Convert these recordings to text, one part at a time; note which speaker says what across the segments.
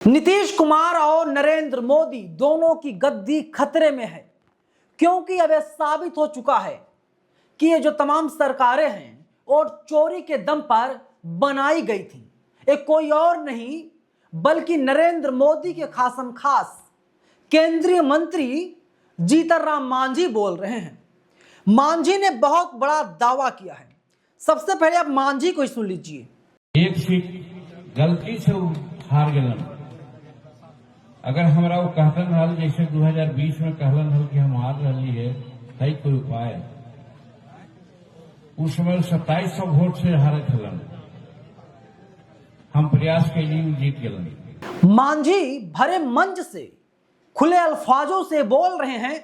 Speaker 1: नीतीश कुमार और नरेंद्र मोदी दोनों की गद्दी खतरे में है, क्योंकि अब यह साबित हो चुका है कि ये जो तमाम सरकारें हैं और चोरी के दम पर बनाई गई थी, ये कोई और नहीं बल्कि नरेंद्र मोदी के खासम खास केंद्रीय मंत्री जीतन राम मांझी बोल रहे हैं। मांझी ने बहुत बड़ा दावा किया है। सबसे पहले आप मांझी को सुन लीजिए।
Speaker 2: एक सीट गलती से हार गलन। अगर हमरा वो कहतन हल जैसे 2020 में कहलन हल कि हम हार रही है तई कोई उपाय, उस समय 2700 वोट से हारे थलन, हम प्रयास के लिए जीत गलन।
Speaker 1: मांझी भरे मंच से खुले अल्फाजों से बोल रहे हैं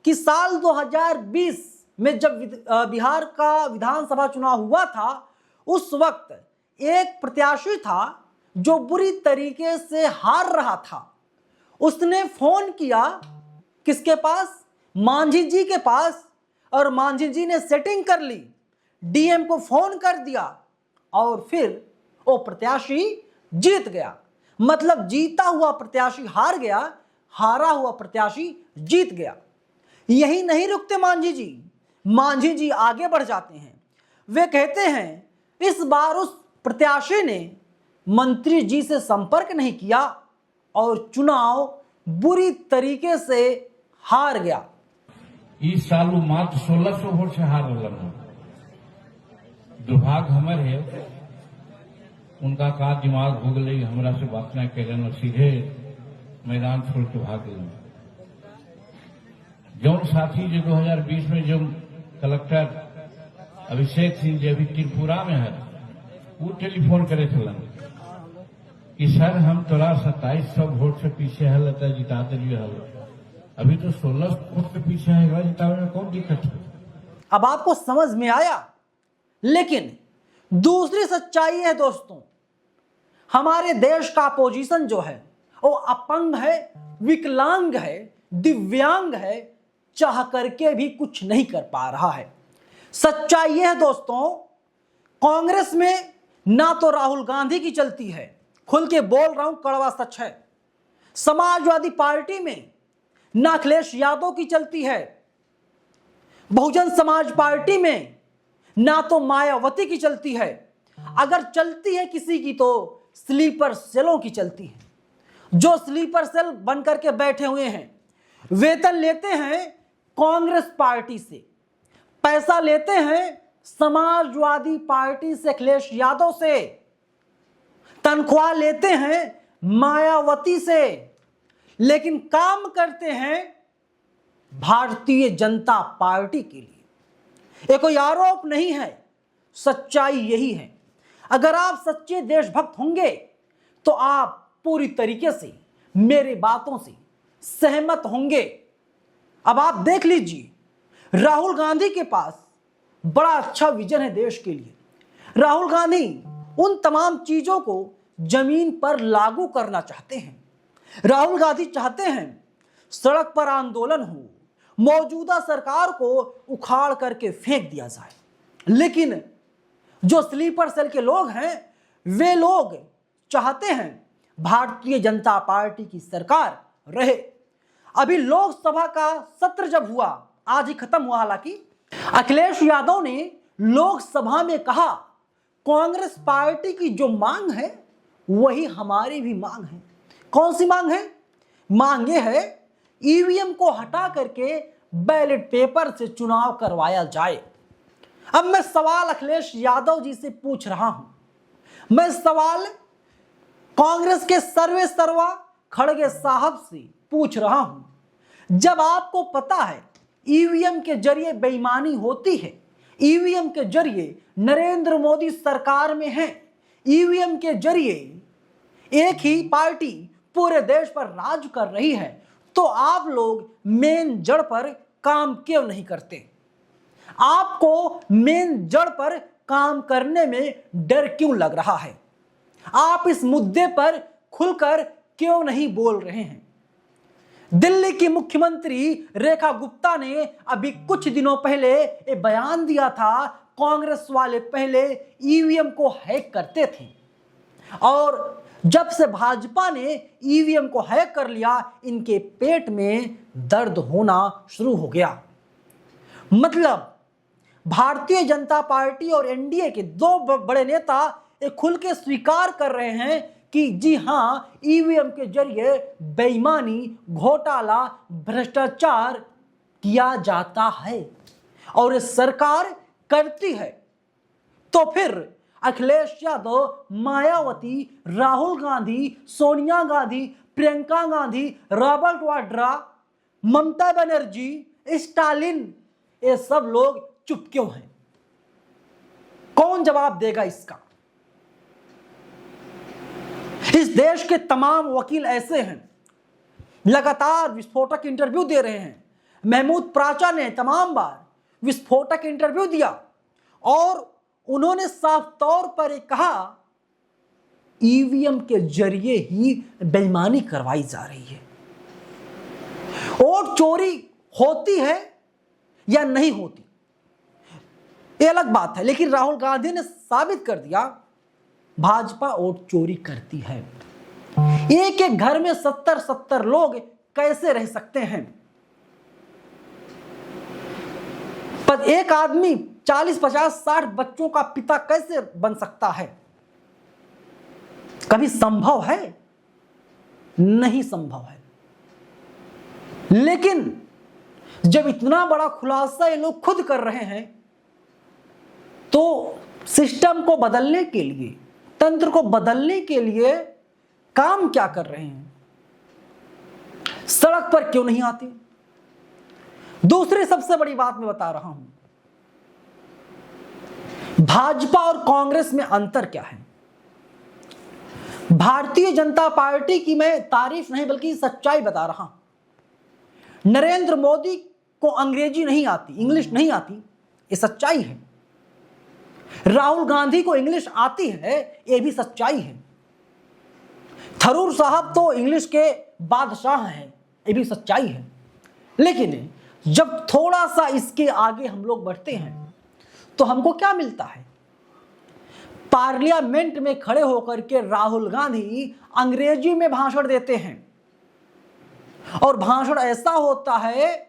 Speaker 1: कि साल 2020 में जब बिहार का विधानसभा चुनाव हुआ था, उस वक्त एक प्रत्याशी था जो बुरी तरीके से हार रहा था। उसने फोन किया किसके पास? मांझी जी के पास, और मांझी जी ने सेटिंग कर ली, डीएम को फोन कर दिया और फिर वो प्रत्याशी जीत गया। मतलब जीता हुआ प्रत्याशी हार गया, हारा हुआ प्रत्याशी जीत गया। यही नहीं रुकते मांझी जी आगे बढ़ जाते हैं। वे कहते हैं इस बार उस प्रत्याशी ने मंत्री जी से संपर्क नहीं किया और चुनाव बुरी तरीके से हार गया।
Speaker 2: इस साल वो मात्र 1600 वोट से हार रहा। दुर्भाग्य हमारे है, उनका का दिमाग हो गई, हमरा से बात न कैलन और सीधे मैदान छोड़ के भाग गए। जौन साथी जो 2020 में जो कलेक्टर अभिषेक सिंह जी अभी त्रिपुरा में है, वो टेलीफोन करे थलन कि सर हम तोरा 2700 वोट से पीछे है, जिता दिलिए हल, अभी तो 16 वोट के पीछे है, जितावे में कौन दिक्कत है?
Speaker 1: अब आपको समझ में आया। लेकिन दूसरी सच्चाई है दोस्तों, हमारे देश का अपोजिशन जो है वो अपंग है, विकलांग है, दिव्यांग है, चाह करके भी कुछ नहीं कर पा रहा है। सच्चाई है दोस्तों, कांग्रेस में ना तो राहुल गांधी की चलती है, खुल के बोल रहा हूं, कड़वा सच है। समाजवादी पार्टी में ना अखिलेश यादव की चलती है, बहुजन समाज पार्टी में ना तो मायावती की चलती है। अगर चलती है किसी की तो स्लीपर सेलों की चलती है, जो स्लीपर सेल बनकर के बैठे हुए हैं, वेतन लेते हैं कांग्रेस पार्टी से, पैसा लेते हैं समाजवादी पार्टी से, अखिलेश यादव से, तनख्वाह लेते हैं मायावती से, लेकिन काम करते हैं भारतीय जनता पार्टी के लिए। ये कोई आरोप नहीं है, सच्चाई यही है। अगर आप सच्चे देशभक्त होंगे तो आप पूरी तरीके से मेरी बातों से सहमत होंगे। अब आप देख लीजिए, राहुल गांधी के पास बड़ा अच्छा विजन है देश के लिए। राहुल गांधी उन तमाम चीजों को जमीन पर लागू करना चाहते हैं। राहुल गांधी चाहते हैं सड़क पर आंदोलन हो, मौजूदा सरकार को उखाड़ करके फेंक दिया जाए। लेकिन जो स्लीपर सेल के लोग हैं, वे लोग चाहते हैं भारतीय जनता पार्टी की सरकार रहे। अभी लोकसभा का सत्र जब हुआ, आज ही खत्म हुआ, हालांकि अखिलेश यादव ने लोकसभा में कहा कांग्रेस पार्टी की जो मांग है वही हमारी भी मांग है। कौन सी मांग है? मांग ये है ईवीएम को हटा करके बैलेट पेपर से चुनाव करवाया जाए। अब मैं सवाल अखिलेश यादव जी से पूछ रहा हूं, मैं सवाल कांग्रेस के सर्वे सर्वा खड़गे साहब से पूछ रहा हूं। जब आपको पता है ईवीएम के जरिए बेईमानी होती है, ईवीएम के जरिए नरेंद्र मोदी सरकार में है, ईवीएम के जरिए एक ही पार्टी पूरे देश पर राज कर रही है, तो आप लोग मेन जड़ पर काम क्यों नहीं करते? आपको मेन जड़ पर काम करने में डर क्यों लग रहा है? आप इस मुद्दे पर खुलकर क्यों नहीं बोल रहे हैं? दिल्ली की मुख्यमंत्री रेखा गुप्ता ने अभी कुछ दिनों पहले एक बयान दिया था, कांग्रेस वाले पहले ईवीएम को हैक करते थे और जब से भाजपा ने ईवीएम को हैक कर लिया, इनके पेट में दर्द होना शुरू हो गया। मतलब भारतीय जनता पार्टी और एनडीए के दो बड़े नेता ये खुल के स्वीकार कर रहे हैं कि जी हां, ईवीएम के जरिए बेईमानी, घोटाला, भ्रष्टाचार किया जाता है और ये सरकार करती है। तो फिर अखिलेश यादव, मायावती, राहुल गांधी, सोनिया गांधी, प्रियंका गांधी, रॉबर्ट वाड्रा, ममता बनर्जी, स्टालिन, ये सब लोग चुप क्यों हैं? कौन जवाब देगा इसका? इस देश के तमाम वकील ऐसे हैं, लगातार विस्फोटक इंटरव्यू दे रहे हैं। महमूद प्राचा ने तमाम बार विस्फोटक इंटरव्यू दिया और उन्होंने साफ तौर पर कहा ईवीएम के जरिए ही बेईमानी करवाई जा रही है। वोट चोरी होती है या नहीं होती, ये अलग बात है, लेकिन राहुल गांधी ने साबित कर दिया भाजपा वोट चोरी करती है। एक एक घर में 70-70 लोग कैसे रह सकते हैं? पर एक आदमी 40-50-60 बच्चों का पिता कैसे बन सकता है? कभी संभव है? नहीं संभव है। लेकिन जब इतना बड़ा खुलासा ये लोग खुद कर रहे हैं, तो सिस्टम को बदलने के लिए, तंत्र को बदलने के लिए काम क्या कर रहे हैं? सड़क पर क्यों नहीं आते? दूसरी सबसे बड़ी बात मैं बता रहा हूं, भाजपा और कांग्रेस में अंतर क्या है? भारतीय जनता पार्टी की मैं तारीफ नहीं बल्कि सच्चाई बता रहा हूं। नरेंद्र मोदी को अंग्रेजी नहीं आती, इंग्लिश नहीं आती, ये सच्चाई है। राहुल गांधी को इंग्लिश आती है, ये भी सच्चाई है। थरूर साहब तो इंग्लिश के बादशाह हैं, ये भी सच्चाई है। लेकिन जब थोड़ा सा इसके आगे हम लोग बढ़ते हैं तो हमको क्या मिलता है? पार्लियामेंट में खड़े होकर के राहुल गांधी अंग्रेजी में भाषण देते हैं और भाषण ऐसा होता है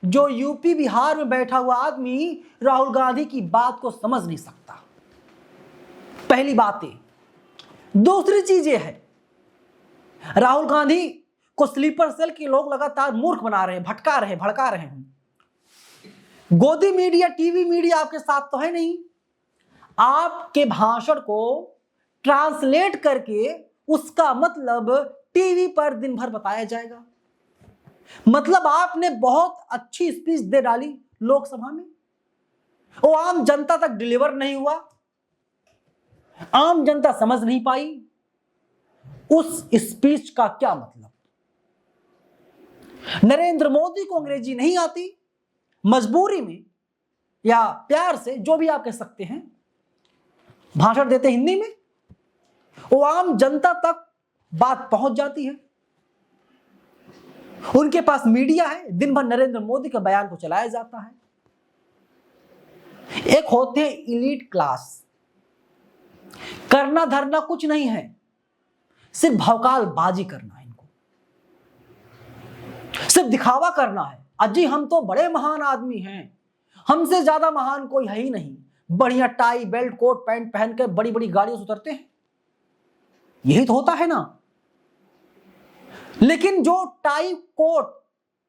Speaker 1: जो यूपी बिहार में बैठा हुआ आदमी राहुल गांधी की बात को समझ नहीं सकता। पहली बात है। दूसरी चीज ये है, राहुल गांधी को स्लीपर सेल के लोग लगातार मूर्ख बना रहे हैं, भटका रहे हैं, भड़का रहे हैं। गोदी मीडिया, टीवी मीडिया आपके साथ तो है नहीं। आपके भाषण को ट्रांसलेट करके उसका मतलब टीवी पर दिन भर बताया जाएगा। मतलब आपने बहुत अच्छी स्पीच दे डाली लोकसभा में, वो आम जनता तक डिलीवर नहीं हुआ, आम जनता समझ नहीं पाई। उस स्पीच का क्या मतलब? नरेंद्र मोदी को अंग्रेजी नहीं आती, मजबूरी में या प्यार से, जो भी आप कह सकते हैं, भाषण देते हिंदी में, वो आम जनता तक बात पहुंच जाती है। उनके पास मीडिया है, दिन भर नरेंद्र मोदी के बयान को चलाया जाता है। एक होते हैं इलीट क्लास, करना धरना कुछ नहीं है, सिर्फ भौकालबाजी करना है, इनको सिर्फ दिखावा करना है। अजी हम तो बड़े महान आदमी हैं, हमसे ज्यादा महान कोई है ही नहीं। बढ़िया टाई बेल्ट कोट पैंट पहन के बड़ी बड़ी गाड़ियों से उतरते हैं, यही तो होता है ना। लेकिन जो tie coat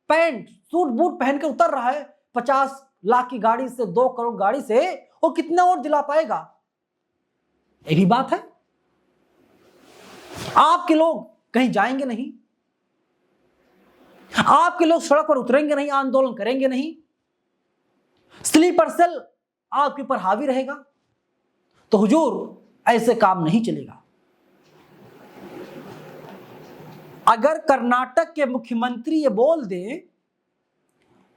Speaker 1: pant suit boot पहन के उतर रहा है 50 लाख की गाड़ी से, 2 करोड़ गाड़ी से, वो कितना वोट दिला पाएगा? ये भी बात है। आपके लोग कहीं जाएंगे नहीं, आपके लोग सड़क पर उतरेंगे नहीं, आंदोलन करेंगे नहीं, स्लीपर सेल आपके ऊपर हावी रहेगा। तो हुजूर ऐसे काम नहीं चलेगा। अगर कर्नाटक के मुख्यमंत्री ये बोल दें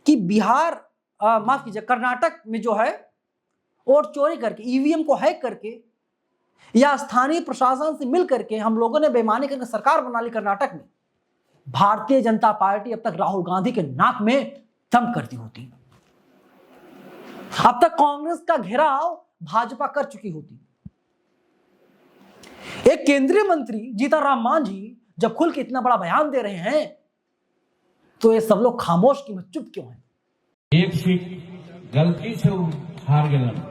Speaker 1: कि बिहार, माफ कीजिए, कर्नाटक में जो है वोट चोरी करके, ईवीएम को हैक करके या स्थानीय प्रशासन से मिल करके हम लोगों ने बेईमानी करके सरकार बना ली कर्नाटक में, भारतीय जनता पार्टी अब तक राहुल गांधी के नाक में दम करती होती, अब तक कांग्रेस का घेराव भाजपा कर चुकी होती। एक केंद्रीय मंत्री जीतनराम मांझी जब खुल के इतना बड़ा बयान दे रहे हैं तो ये सब लोग खामोश की मत चुप क्यों हैं?
Speaker 2: एक सीट गलती से उ हार गलन।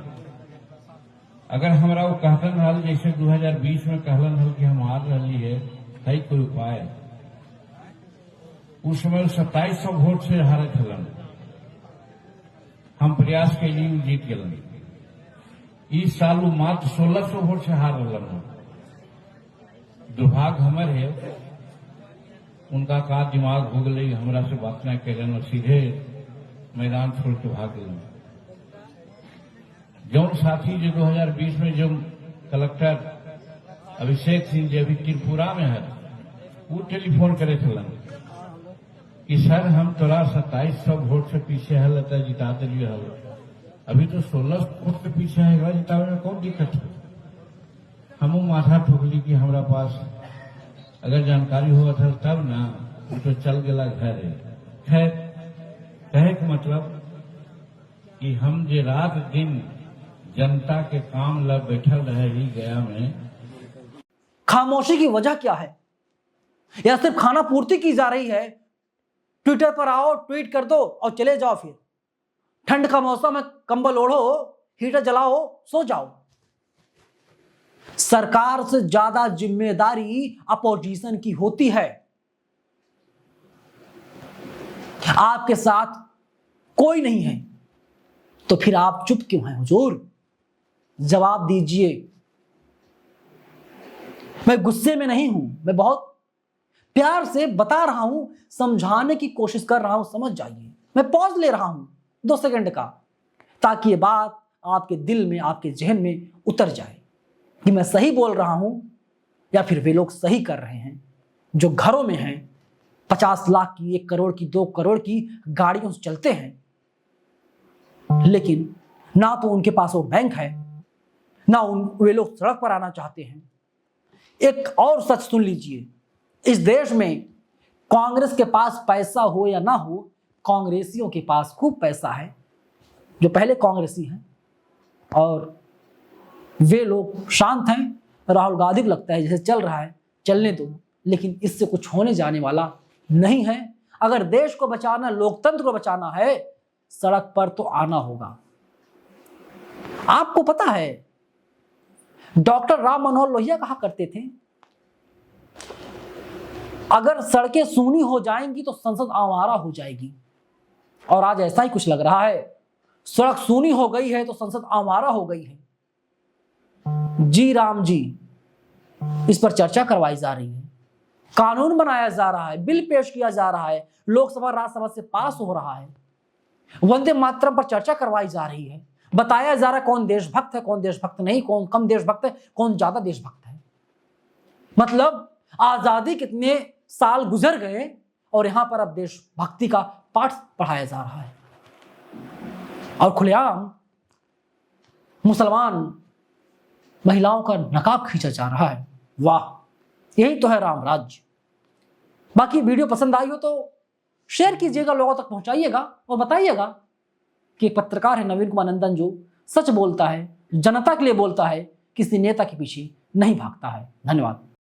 Speaker 2: अगर हमरा वो कहतन हल जैसे 2020 में कहलन हल कि हम हार रही है सही कोई उपाय, उस समय 2700 वोट से हारे हलन। हम प्रयास के लिए जीत गलन। इस साल वो मात्र 1600 वोट से हार रहा। दुर्भाग्य हमर है, उनका का दिमाग हो गई, हमरा से बात न करें और सीधे मैदान छोड़ के भाग गए। जौन साथी जो 2020 में जो कलेक्टर अभिषेक सिंह जी अभी त्रिपुरा में है, वो टेलीफोन करे थे कि सर हम तोरा 2700 वोट से पीछे है, लता जिता दिलिए हल, अभी तो 16 वोट के पीछे है, जितावे में कौन दिक्कत है। हम माथा ठोकली कि हमारा पास अगर जानकारी हुआ था तब ना, तो चल गया घर। खैर कहे के मतलब कि हम जे रात दिन जनता के काम ला बैठल रहे ही गया में।
Speaker 1: खामोशी की वजह क्या है? या सिर्फ खाना पूर्ति की जा रही है? ट्विटर पर आओ, ट्वीट कर दो और चले जाओ। फिर ठंड का मौसम है, कंबल ओढ़ो, हीटर जलाओ, सो जाओ। सरकार से ज्यादा जिम्मेदारी अपोजिशन की होती है। आपके साथ कोई नहीं है तो फिर आप चुप क्यों हैं हुजूर? जवाब दीजिए। मैं गुस्से में नहीं हूं, मैं बहुत प्यार से बता रहा हूं, समझाने की कोशिश कर रहा हूं, समझ जाइए। मैं पॉज ले रहा हूं 2 सेकंड का, ताकि ये बात आपके दिल में, आपके जहन में उतर जाए कि मैं सही बोल रहा हूं या फिर वे लोग सही कर रहे हैं जो घरों में हैं, 50 लाख की, 1 करोड़ की, 2 करोड़ की गाड़ियों से चलते हैं, लेकिन ना तो उनके पास वो बैंक है, ना वे लोग सड़क पर आना चाहते हैं। एक और सच सुन लीजिए, इस देश में कांग्रेस के पास पैसा हो या ना हो, कांग्रेसियों के पास खूब पैसा है, जो पहले कांग्रेसी हैं, और वे लोग शांत हैं। राहुल गांधी को लगता है जैसे चल रहा है चलने दो, लेकिन इससे कुछ होने जाने वाला नहीं है। अगर देश को बचाना, लोकतंत्र को बचाना है, सड़क पर तो आना होगा। आपको पता है डॉक्टर राम मनोहर लोहिया कहा करते थे, अगर सड़कें सूनी हो जाएंगी तो संसद आवारा हो जाएगी। और आज ऐसा ही कुछ लग रहा है, सड़क सूनी हो गई है तो संसद आवारा हो गई है। जी राम जी, इस पर चर्चा करवाई जा रही है, कानून बनाया जा रहा है, बिल पेश किया जा रहा है, लोकसभा राज्यसभा से पास हो रहा है, वंदे मातरम पर चर्चा करवाई जा रही है, बताया जा रहा है कौन देशभक्त है, कौन देशभक्त नहीं, कौन कम देशभक्त है, कौन ज्यादा देशभक्त है। मतलब आजादी कितने साल गुजर गए और यहां पर अब देशभक्ति का पाठ पढ़ाया जा रहा है, और खुलेआम मुसलमान महिलाओं का नकाब खींचा जा रहा है। वाह, यही तो है राम राज्य। बाकी वीडियो पसंद आई हो तो शेयर कीजिएगा, लोगों तक पहुंचाइएगा और बताइएगा कि एक पत्रकार है नवीन कुमार नंदन जो सच बोलता है, जनता के लिए बोलता है, किसी नेता के पीछे नहीं भागता है। धन्यवाद।